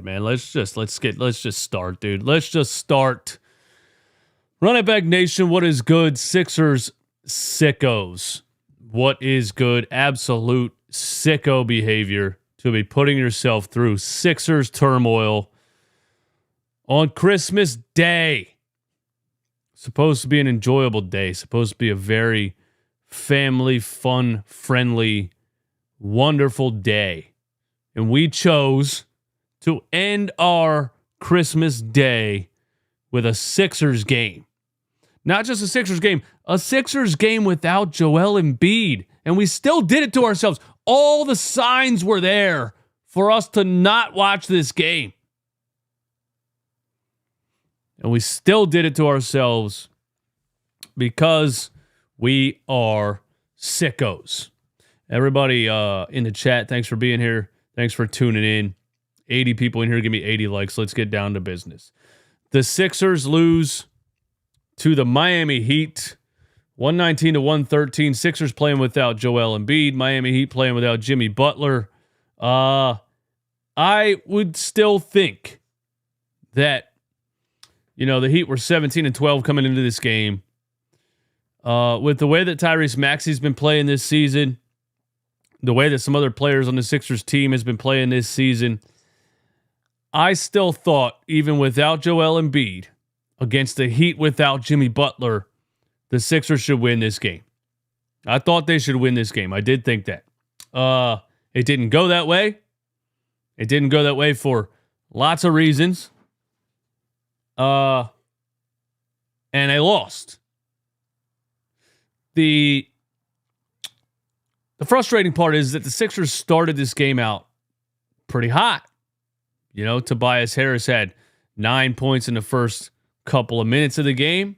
Man, let's just start, dude. Let's just start. Run it back, nation. What is good? Sixers sickos. What is good? Absolute sicko behavior to be putting yourself through Sixers turmoil on Christmas Day. Supposed to be an enjoyable day. Supposed to be a very family, fun, friendly, wonderful day. And we chose to end our Christmas Day with a Sixers game. Not just a Sixers game, a Sixers game without Joel Embiid. And we still did it to ourselves. All the signs were there for us to not watch this game. And we still did it to ourselves because we are sickos. Everybody in the chat, thanks for being here. Thanks for tuning in. 80 people in here. Give me 80 likes. Let's get down to business. The Sixers lose to the Miami Heat, 119-113. Sixers playing without Joel Embiid. Miami Heat playing without Jimmy Butler. I would still think that, the Heat were 17-12 coming into this game. With the way that Tyrese Maxey's been playing this season, the way that some other players on the Sixers team has been playing this season, I still thought, even without Joel Embiid, against the Heat without Jimmy Butler, the Sixers should win this game. I thought they should win this game. I did think that. It didn't go that way. It didn't go that way for lots of reasons. And they lost. The frustrating part is that the Sixers started this game out pretty hot. Tobias Harris had 9 points in the first couple of minutes of the game.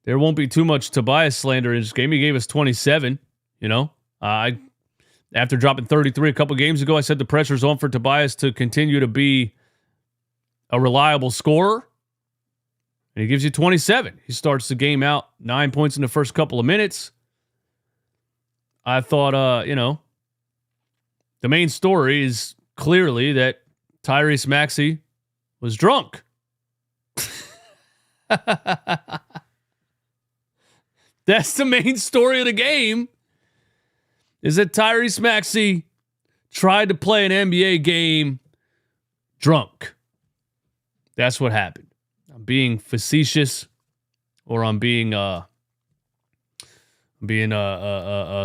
There won't be too much Tobias slander in this game. He gave us 27, after dropping 33 a couple games ago, I said the pressure's on for Tobias to continue to be a reliable scorer. And he gives you 27. He starts the game out 9 points in the first couple of minutes. I thought, the main story is clearly that Tyrese Maxey was drunk. That's the main story of the game, is that Tyrese Maxey tried to play an NBA game drunk. That's what happened. I'm being facetious, or I'm being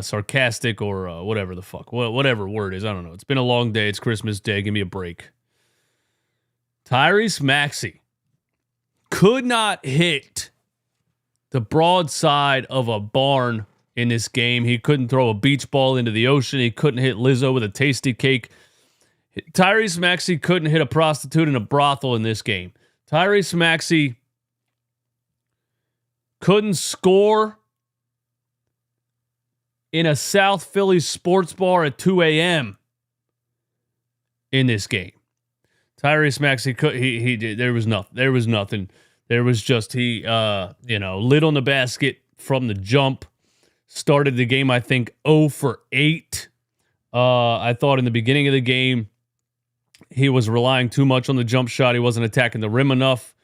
sarcastic, or whatever the fuck. Whatever word is, I don't know. It's been a long day. It's Christmas Day. Give me a break. Tyrese Maxey could not hit the broadside of a barn in this game. He couldn't throw a beach ball into the ocean. He couldn't hit Lizzo with a tasty cake. Tyrese Maxey couldn't hit a prostitute in a brothel in this game. Tyrese Maxey couldn't score in a South Philly sports bar at 2 a.m. in this game. Tyrese Maxey there was nothing. There was just lid on the basket from the jump. Started the game, I think, 0 for 8. I thought in the beginning of the game, he was relying too much on the jump shot. He wasn't attacking the rim enough.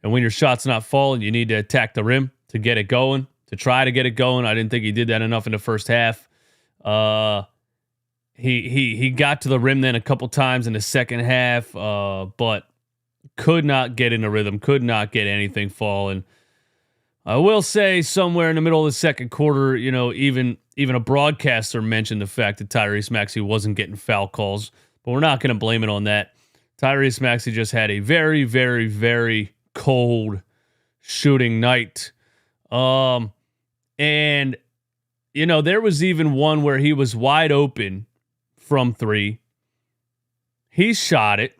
And when your shot's not falling, you need to attack the rim to get it going, to try to get it going. I didn't think he did that enough in the first half. He got to the rim then a couple times in the second half, but could not get in a rhythm, could not get anything falling. I will say somewhere in the middle of the second quarter, even a broadcaster mentioned the fact that Tyrese Maxey wasn't getting foul calls, but we're not going to blame it on that. Tyrese Maxey just had a very, very, very cold shooting night. And, there was even one where he was wide open from 3. He shot it.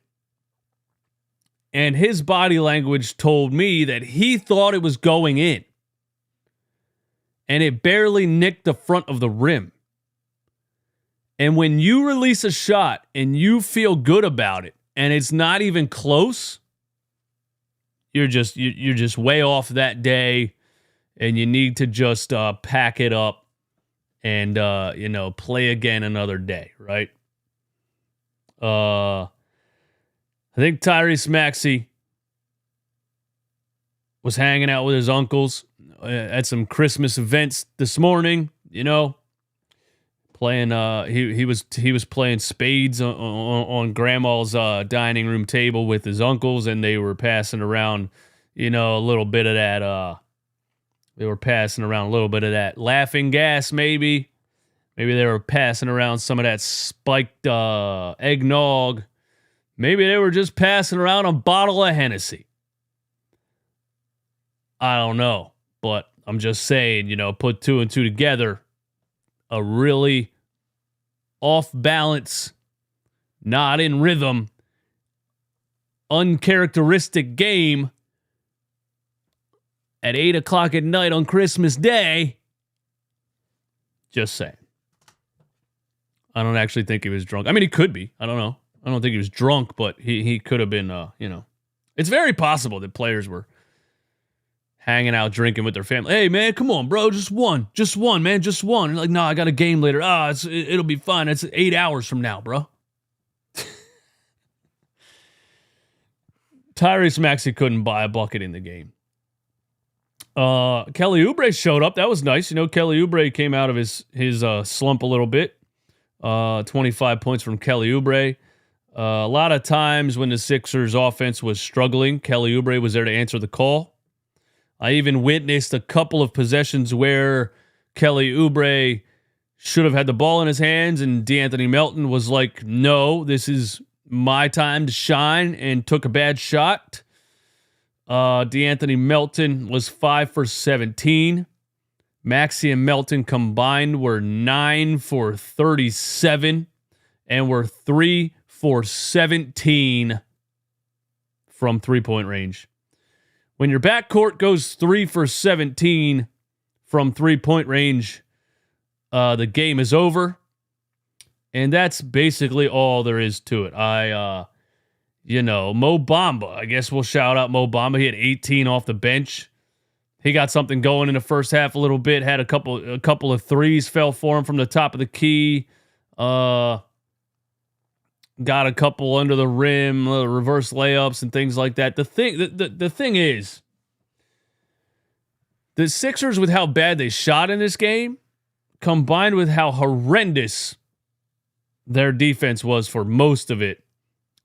And his body language told me that he thought it was going in. And it barely nicked the front of the rim. And when you release a shot and you feel good about it, and it's not even close, you're just way off that day, and you need to just pack it up and play again another day, right? I think Tyrese Maxey was hanging out with his uncles at some Christmas events this morning, playing he was playing spades on grandma's dining room table with his uncles, and they were passing around a little bit of that laughing gas. Maybe they were passing around some of that spiked eggnog. Maybe they were just passing around a bottle of Hennessy. I don't know, but I'm just saying, put two and two together. A really off balance, not in rhythm, uncharacteristic game at 8 o'clock at night on Christmas Day. Just saying. I don't actually think he was drunk. I mean, he could be. I don't know. I don't think he was drunk, but he could have been, It's very possible that players were hanging out, drinking with their family. Hey, man, come on, bro. Just one, man. Just one. And like, no, I got a game later. It'll be fine. It's 8 hours from now, bro. Tyrese Maxey couldn't buy a bucket in the game. Kelly Oubre showed up. That was nice. Kelly Oubre came out of his slump a little bit. 25 points from Kelly Oubre. A lot of times when the Sixers offense was struggling, Kelly Oubre was there to answer the call. I even witnessed a couple of possessions where Kelly Oubre should have had the ball in his hands, and D'Anthony Melton was like, no, this is my time to shine, and took a bad shot. D'Anthony Melton was 5 for 17. Maxey and Melton combined were 9 for 37 and were 3 for 17 from three-point range. When your backcourt goes 3 for 17 from three-point range, the game is over. And that's basically all there is to it. Mo Bamba. I guess we'll shout out Mo Bamba. He had 18 off the bench. He got something going in the first half a little bit. Had a couple of threes fell for him from the top of the key. Got a couple under the rim, reverse layups and things like that. The thing is, the Sixers, with how bad they shot in this game, combined with how horrendous their defense was for most of it,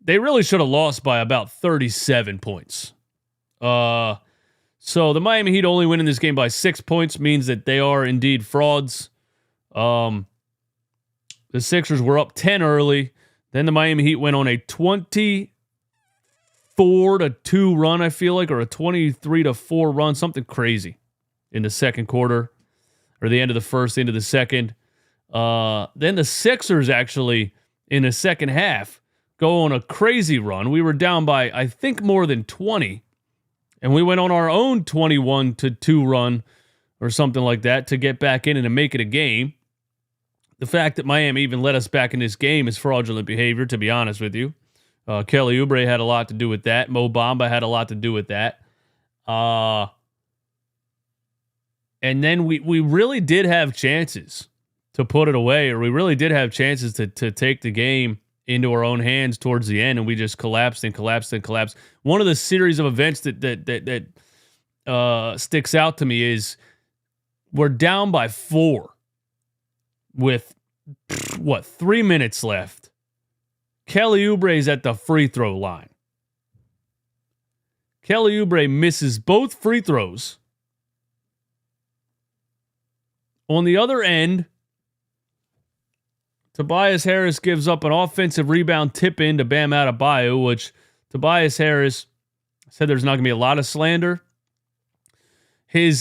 they really should have lost by about 37 points. So the Miami Heat only winning this game by 6 points means that they are indeed frauds. The Sixers were up 10 early. Then the Miami Heat went on a 24-2 run, I feel like, or a 23-4 run, something crazy in the second quarter, or the end of the first, into the second. Then the Sixers actually, in the second half, go on a crazy run. We were down by, I think, more than 20. And we went on our own 21-2 run or something like that to get back in and to make it a game. The fact that Miami even let us back in this game is fraudulent behavior, to be honest with you. Kelly Oubre had a lot to do with that. Mo Bamba had a lot to do with that. And then we really did have chances to put it away, or we really did have chances to take the game into our own hands towards the end, and we just collapsed and collapsed and collapsed. One of the series of events that sticks out to me is we're down by 4 with 3 minutes left. Kelly Oubre's at the free throw line. Kelly Oubre misses both free throws. On the other end, Tobias Harris gives up an offensive rebound tip-in to Bam Adebayo, which Tobias Harris said there's not going to be a lot of slander. His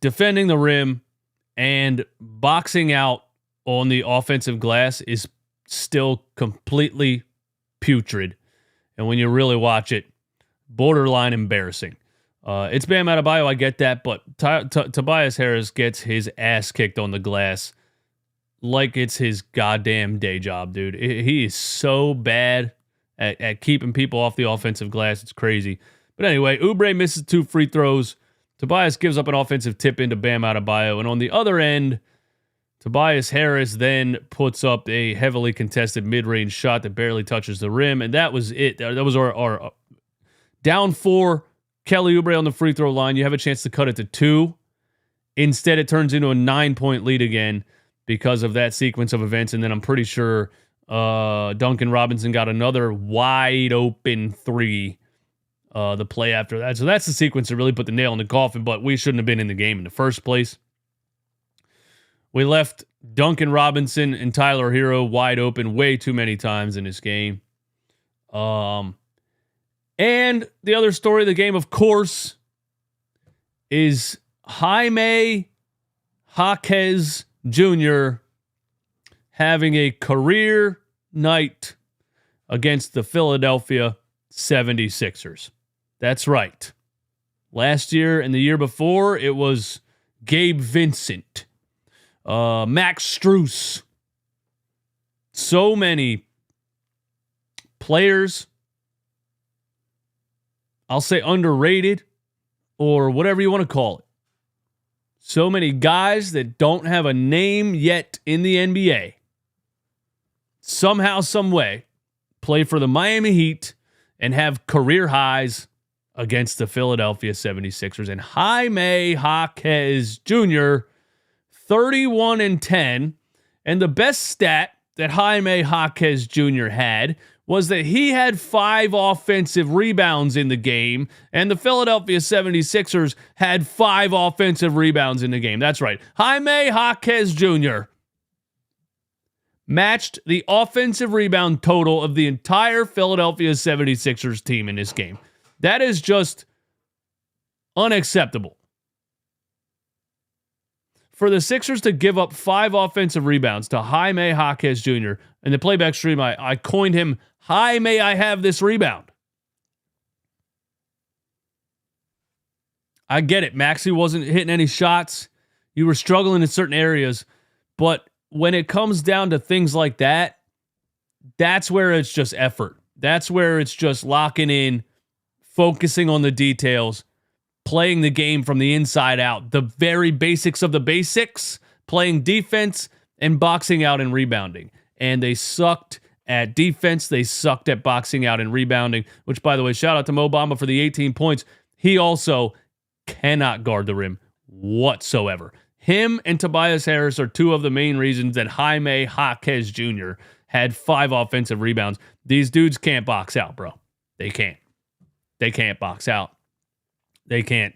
defending the rim and boxing out on the offensive glass is still completely putrid. And when you really watch it, borderline embarrassing. It's Bam Adebayo, I get that, but Tobias Harris gets his ass kicked on the glass like it's his goddamn day job, dude. He is so bad at keeping people off the offensive glass. It's crazy. But anyway, Oubre misses 2 free throws. Tobias gives up an offensive tip into Bam Adebayo. And on the other end, Tobias Harris then puts up a heavily contested mid-range shot that barely touches the rim, and that was it. That was our down 4. Kelly Oubre on the free throw line. You have a chance to cut it to 2. Instead, it turns into a 9-point lead again because of that sequence of events, and then I'm pretty sure Duncan Robinson got another wide open 3 the play after that. So that's the sequence that really put the nail in the coffin, but we shouldn't have been in the game in the first place. We left Duncan Robinson and Tyler Hero wide open way too many times in this game. And the other story of the game, of course, is Jaime Jaquez Jr. having a career night against the Philadelphia 76ers. That's right. Last year and the year before, it was Gabe Vincent, Max Strus. So many players, I'll say underrated or whatever you want to call it. So many guys that don't have a name yet in the NBA. Somehow, some way, play for the Miami Heat and have career highs against the Philadelphia 76ers. And Jaime Jaquez Jr., 31-10. And the best stat that Jaime Jaquez Jr. had was that he had 5 offensive rebounds in the game, and the Philadelphia 76ers had 5 offensive rebounds in the game. That's right. Jaime Jaquez Jr. matched the offensive rebound total of the entire Philadelphia 76ers team in this game. That is just unacceptable. For the Sixers to give up 5 offensive rebounds to Jaime Jaquez Jr. in the playback stream, I coined him, "Hi, may I have this rebound?" I get it. Maxey wasn't hitting any shots. You were struggling in certain areas. But when it comes down to things like that, that's where it's just effort. That's where it's just locking in, focusing on the details, playing the game from the inside out, the very basics of the basics, playing defense and boxing out and rebounding. And they sucked at defense. They sucked at boxing out and rebounding, which, by the way, shout out to Mo Bamba for the 18 points. He also cannot guard the rim whatsoever. Him and Tobias Harris are 2 of the main reasons that Jaime Jaquez Jr. had 5 offensive rebounds. These dudes can't box out, bro. They can't. They can't box out. They can't.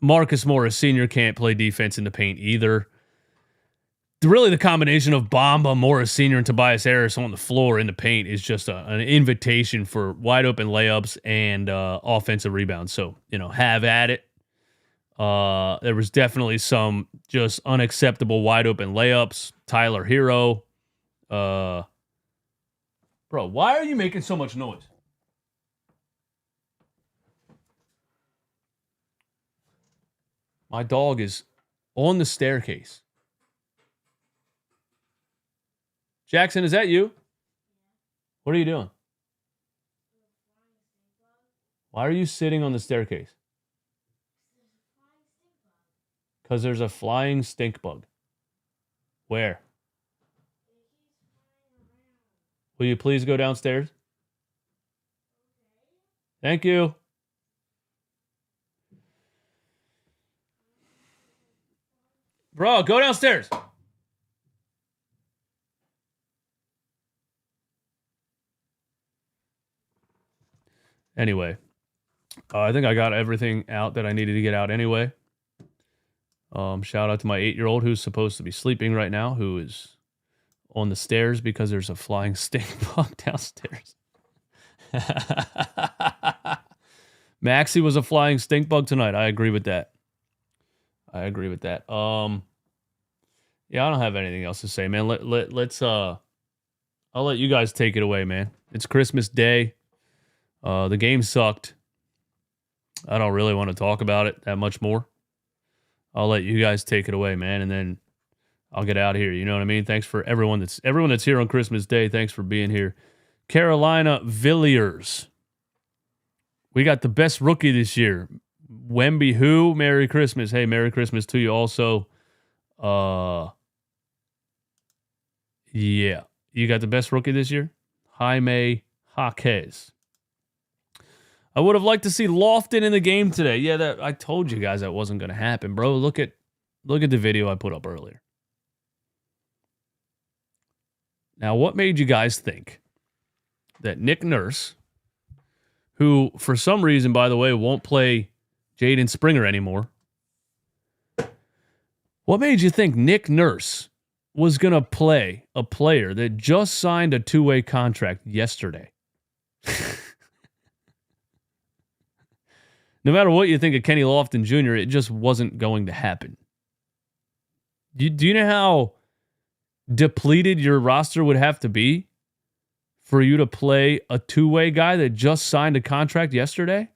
Marcus Morris Sr. can't play defense in the paint either. Really, the combination of Bamba, Morris Sr., and Tobias Harris on the floor in the paint is just an invitation for wide open layups and offensive rebounds. So, have at it. There was definitely some just unacceptable wide open layups. Tyler Hero. Bro, why are you making so much noise? My dog is on the staircase. Jackson, is that you? What are you doing? Why are you sitting on the staircase? Because there's a flying stink bug. Where? Will you please go downstairs? Thank you. Bro, go downstairs. Anyway, I think I got everything out that I needed to get out anyway. Shout out to my 8-year-old who's supposed to be sleeping right now, who is on the stairs because there's a flying stink bug downstairs. Maxey was a flying stink bug tonight. I agree with that. Yeah, I don't have anything else to say, man. Let's I'll let you guys take it away, man. It's Christmas Day. The game sucked. I don't really want to talk about it that much more. I'll let you guys take it away, man, and then I'll get out of here. You know what I mean? Thanks for everyone that's here on Christmas Day. Thanks for being here. Carolina Villiers. We got the best rookie this year. Wemby who? Merry Christmas. Hey, Merry Christmas to you also. Yeah. You got the best rookie this year? Jaime Jaquez. I would have liked to see Lofton in the game today. Yeah, I told you guys that wasn't going to happen, bro. Look at the video I put up earlier. Now, what made you guys think that Nick Nurse, who for some reason, by the way, won't play Jaden Springer anymore, what made you think Nick Nurse was going to play a player that just signed a 2-way contract yesterday? No matter what you think of Kenny Lofton Jr., it just wasn't going to happen. Do you know how depleted your roster would have to be for you to play a 2-way guy that just signed a contract yesterday?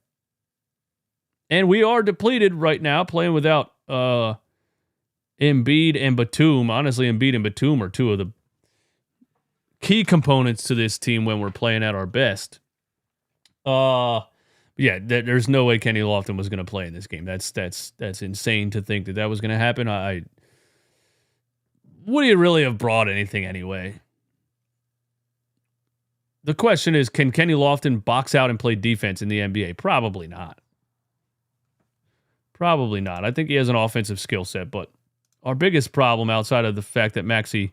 And we are depleted right now, playing without Embiid and Batum. Honestly, Embiid and Batum are two of the key components to this team when we're playing at our best. Yeah, there's no way Kenny Lofton was going to play in this game. That's insane to think that was going to happen. Would he really have brought anything anyway? The question is, can Kenny Lofton box out and play defense in the NBA? Probably not. Probably not. I think he has an offensive skill set, but our biggest problem outside of the fact that Maxey,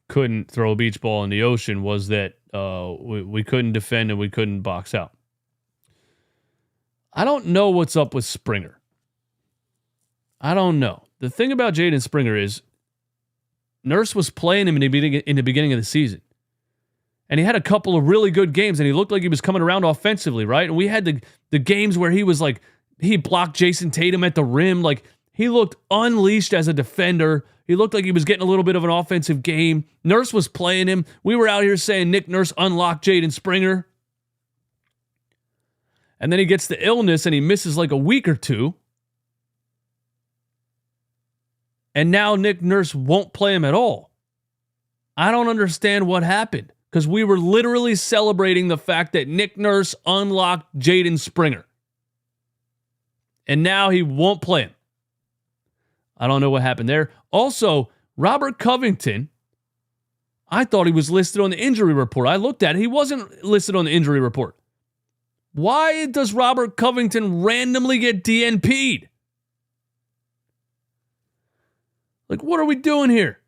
couldn't throw a beach ball in the ocean was that we couldn't defend and we couldn't box out. I don't know what's up with Springer. I don't know. The thing about Jaden Springer is Nurse was playing him in the beginning of the season. And he had a couple of really good games, and he looked like he was coming around offensively, right? And we had the games where he was like, he blocked Jason Tatum at the rim. Like, he looked unleashed as a defender. He looked like he was getting a little bit of an offensive game. Nurse was playing him. We were out here saying Nick Nurse unlocked Jaden Springer. And then he gets the illness and he misses like a week or two. And now Nick Nurse won't play him at all. I don't understand what happened, because we were literally celebrating the fact that Nick Nurse unlocked Jaden Springer. And now he won't play him. I don't know what happened there. Also, Robert Covington, I thought he was listed on the injury report. I looked at it. He wasn't listed on the injury report. Why does Robert Covington randomly get DNP'd? Like, what are we doing here?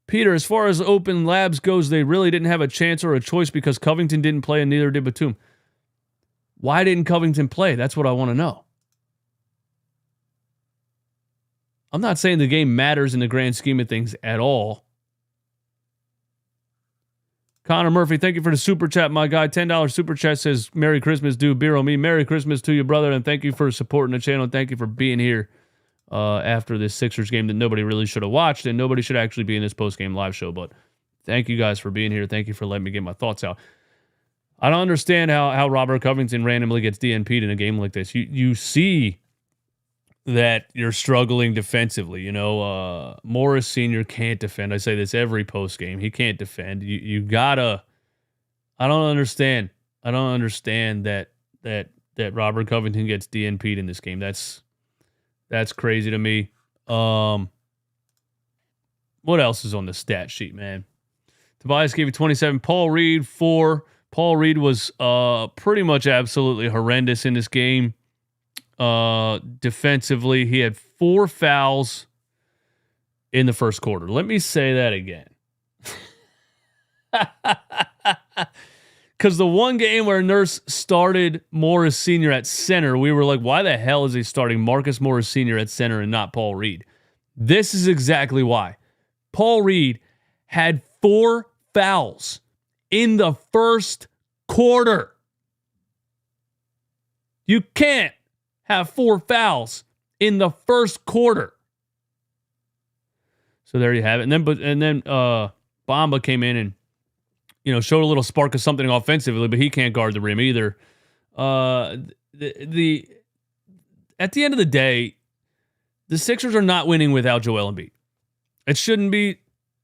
Peter, as far as open labs goes, they really didn't have a chance or a choice because Covington didn't play and neither did Batum. Why didn't Covington play? That's what I want to know. I'm not saying the game matters in the grand scheme of things at all. Connor Murphy, thank you for the super chat, my guy. $10 super chat says, Merry Christmas, dude. Beer on me. Merry Christmas to you, brother, and thank you for supporting the channel. Thank you for being here after this Sixers game that nobody really should have watched, and nobody should actually be in this post-game live show. But thank you guys for being here. Thank you for letting me get my thoughts out. I don't understand how Robert Covington randomly gets DNP'd in a game like this. You see that you're struggling defensively. Morris Sr. can't defend. I say this every post game. He can't defend. You gotta. I don't understand. I don't understand that Robert Covington gets DNP'd in this game. That's crazy to me. What else is on the stat sheet, man? Tobias gave you 27. Paul Reed 4. Paul Reed was pretty much absolutely horrendous in this game. Defensively, he had 4 fouls in the first quarter. Let me say that again. Because the one game where Nurse started Morris Sr. at center, we were like, why the hell is he starting Marcus Morris Sr. at center and not Paul Reed? This is exactly why. Paul Reed had 4 fouls in the first quarter. You can't have 4 fouls in the first quarter. So there you have it. And then Bamba came in and showed a little spark of something offensively, but he can't guard the rim either. At the end of the day, the Sixers are not winning without Joel Embiid. It shouldn't be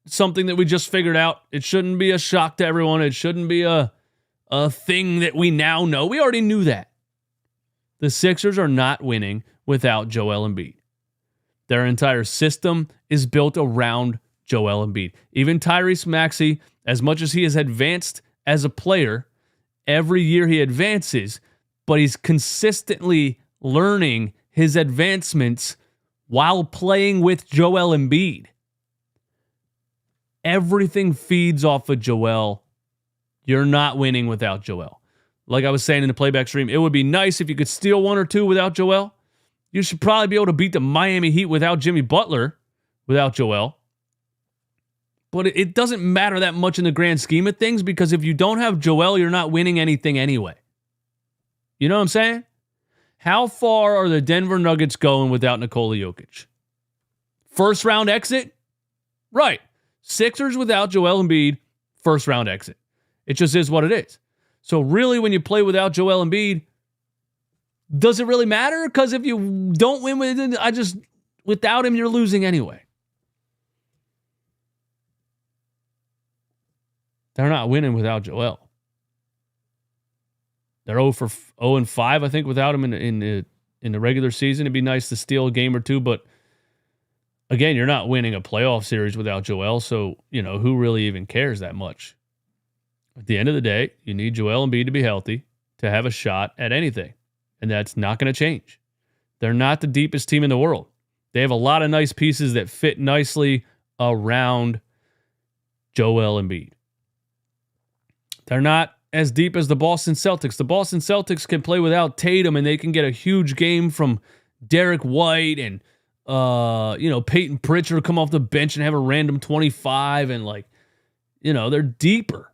something that we just figured out. It shouldn't be a shock to everyone. It shouldn't be a thing that we now know. We already knew that. The Sixers are not winning without Joel Embiid. Their entire system is built around Joel Embiid. Even Tyrese Maxey, as much as he has advanced as a player, every year he advances, but he's consistently learning his advancements while playing with Joel Embiid. Everything feeds off of Joel. You're not winning without Joel. Like I was saying in the playback stream, it would be nice if you could steal one or two without Joel. You should probably be able to beat the Miami Heat without Jimmy Butler, without Joel. But it doesn't matter that much in the grand scheme of things, because if you don't have Joel, you're not winning anything anyway. You know what I'm saying? How far are the Denver Nuggets going without Nikola Jokic? First round exit? Right. Sixers without Joel Embiid, first round exit. It just is what it is. So really, when you play without Joel Embiid, does it really matter? Because if you don't win without him, you're losing anyway. They're not winning without Joel. They're 0-5, I think, without him in the regular season. It'd be nice to steal a game or two, but again, you're not winning a playoff series without Joel, so who really even cares that much? At the end of the day, you need Joel Embiid to be healthy to have a shot at anything, and that's not going to change. They're not the deepest team in the world. They have a lot of nice pieces that fit nicely around Joel Embiid. They're not as deep as the Boston Celtics. The Boston Celtics can play without Tatum, and they can get a huge game from Derek White and Peyton Pritchard come off the bench and have a random 25, and they're deeper.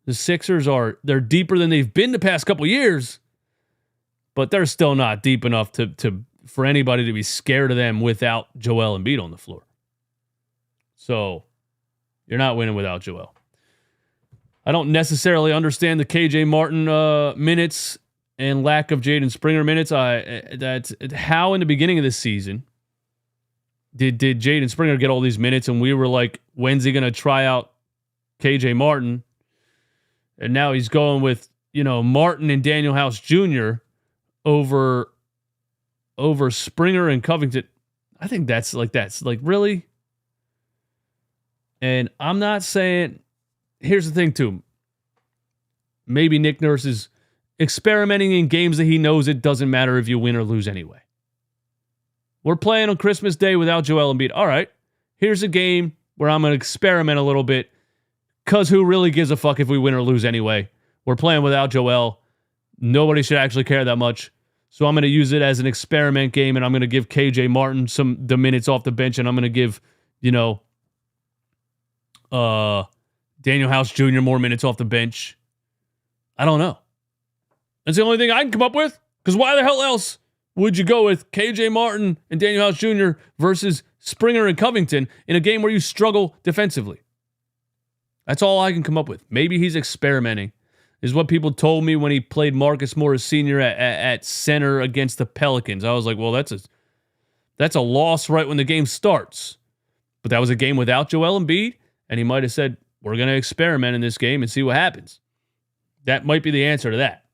The Sixers they're deeper than they've been the past couple years, but they're still not deep enough for anybody to be scared of them without Joel Embiid on the floor. So you're not winning without Joel. I don't necessarily understand the KJ Martin minutes and lack of Jaden Springer minutes. That's how in the beginning of this season did Jaden Springer get all these minutes, and we were like, when's he going to try out KJ Martin? And now he's going with Martin and Daniel House Jr. over Springer and Covington. I think that's really. And I'm not saying. Here's the thing, too. Maybe Nick Nurse is experimenting in games that he knows it doesn't matter if you win or lose anyway. We're playing on Christmas Day without Joel Embiid. All right, here's a game where I'm going to experiment a little bit, because who really gives a fuck if we win or lose anyway? We're playing without Joel. Nobody should actually care that much. So I'm going to use it as an experiment game, and I'm going to give KJ Martin the minutes off the bench, and I'm going to give, Daniel House Jr. more minutes off the bench. I don't know. That's the only thing I can come up with. Because why the hell else would you go with KJ Martin and Daniel House Jr. versus Springer and Covington in a game where you struggle defensively? That's all I can come up with. Maybe he's experimenting, is what people told me when he played Marcus Morris Sr. at center against the Pelicans. I was like, well, that's a loss right when the game starts. But that was a game without Joel Embiid, and he might have said, we're going to experiment in this game and see what happens. That might be the answer to that.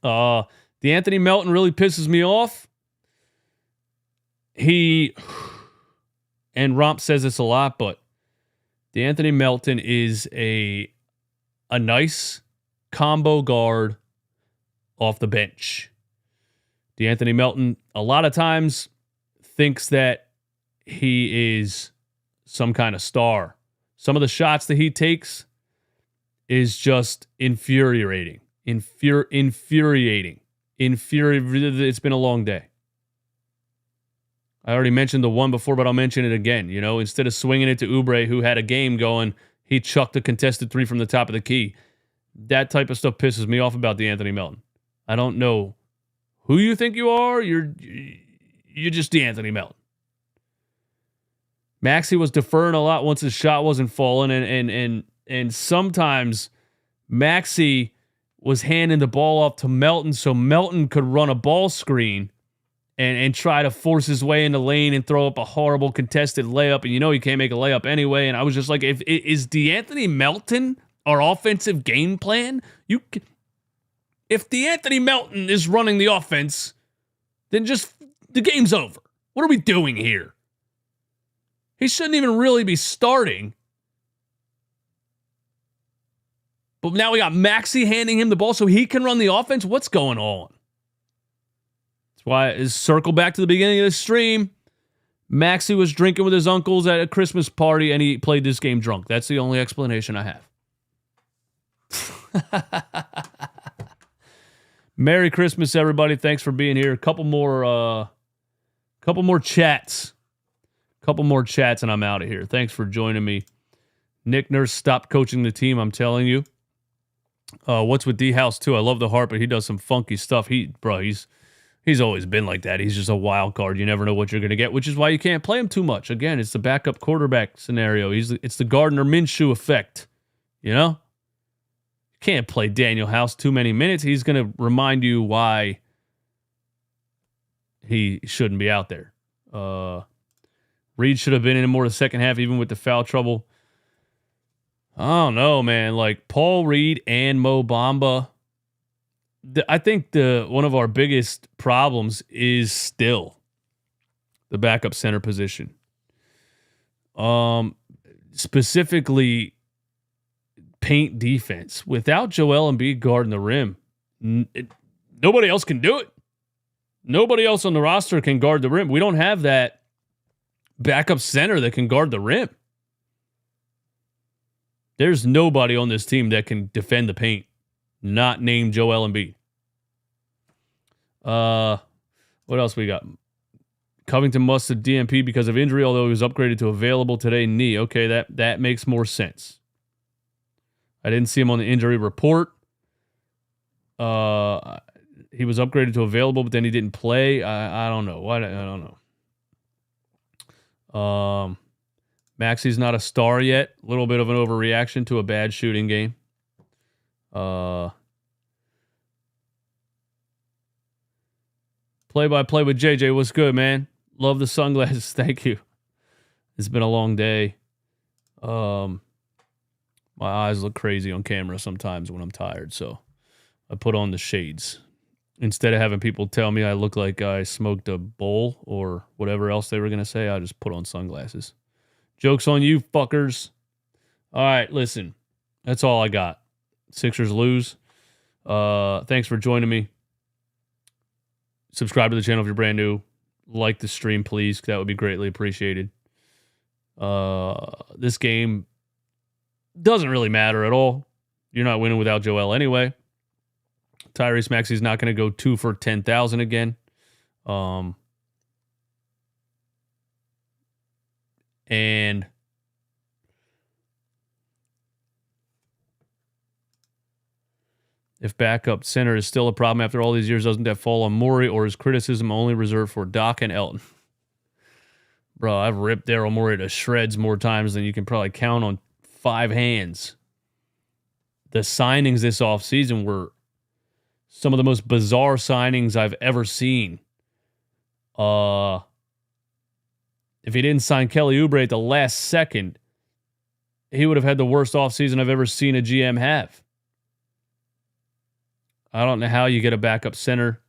DeAnthony Melton really pisses me off. And Romp says this a lot, but DeAnthony Melton is a nice combo guard off the bench. DeAnthony Melton, a lot of times, thinks that he is some kind of star. Some of the shots that he takes is just infuriating. Infuriating. It's been a long day. I already mentioned the one before, but I'll mention it again. Instead of swinging it to Oubre, who had a game going, he chucked a contested three from the top of the key. That type of stuff pisses me off about DeAnthony Melton. I don't know who you think you are. You're just DeAnthony Melton. Maxey was deferring a lot once his shot wasn't falling, and sometimes Maxey was handing the ball off to Melton so Melton could run a ball screen and try to force his way in the lane and throw up a horrible contested layup, and he can't make a layup anyway. And I was just like, is DeAnthony Melton our offensive game plan? If DeAnthony Melton is running the offense, then just the game's over. What are we doing here? He shouldn't even really be starting. But now we got Maxey handing him the ball so he can run the offense. What's going on? That's why I circle back to the beginning of the stream. Maxey was drinking with his uncles at a Christmas party, and he played this game drunk. That's the only explanation I have. Merry Christmas, everybody. Thanks for being here. Couple more chats. Couple more chats, and I'm out of here. Thanks for joining me. Nick Nurse stopped coaching the team, I'm telling you. What's with D-House, too? I love the heart, but he does some funky stuff. He's always been like that. He's just a wild card. You never know what you're going to get, which is why you can't play him too much. Again, it's the backup quarterback scenario. It's the Gardner Minshew effect. You know? You can't play Daniel House too many minutes. He's going to remind you why he shouldn't be out there. Reed should have been in more of the second half, even with the foul trouble. I don't know, man. Like, Paul Reed and Mo Bamba. I think one of our biggest problems is still the backup center position. Specifically, paint defense. Without Joel Embiid guarding the rim, nobody else can do it. Nobody else on the roster can guard the rim. We don't have that backup center that can guard the rim. There's nobody on this team that can defend the paint, not named Joel Embiid. What else we got? Covington must have DNP because of injury, although he was upgraded to available today. Knee. Okay, that makes more sense. I didn't see him on the injury report. He was upgraded to available, but then he didn't play. I don't know. I don't know. Maxey's not a star yet. A little bit of an overreaction to a bad shooting game. Play-by-play with JJ. What's good, man? Love the sunglasses. Thank you. It's been a long day. My eyes look crazy on camera sometimes when I'm tired, so I put on the shades. Instead of having people tell me I look like I smoked a bowl or whatever else they were going to say, I just put on sunglasses. Joke's on you, fuckers. All right, listen. That's all I got. Sixers lose. Thanks for joining me. Subscribe to the channel if you're brand new. Like the stream, please. That would be greatly appreciated. This game doesn't really matter at all. You're not winning without Joel anyway. Tyrese Maxey's not going to go 2 for 10,000 again. And if backup center is still a problem after all these years, doesn't that fall on Morey, or is criticism only reserved for Doc and Elton? Bro, I've ripped Daryl Morey to shreds more times than you can probably count on 5 hands. The signings this offseason were some of the most bizarre signings I've ever seen. If he didn't sign Kelly Oubre at the last second, he would have had the worst offseason I've ever seen a GM have. I don't know how you get a backup center.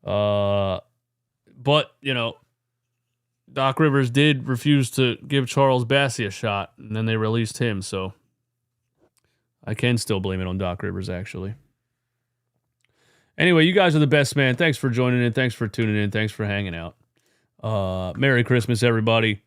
But, you know, Doc Rivers did refuse to give Charles Bassey a shot, and then they released him, so I can still blame it on Doc Rivers, actually. Anyway, you guys are the best, man. Thanks for joining in. Thanks for tuning in. Thanks for hanging out. Merry Christmas, everybody.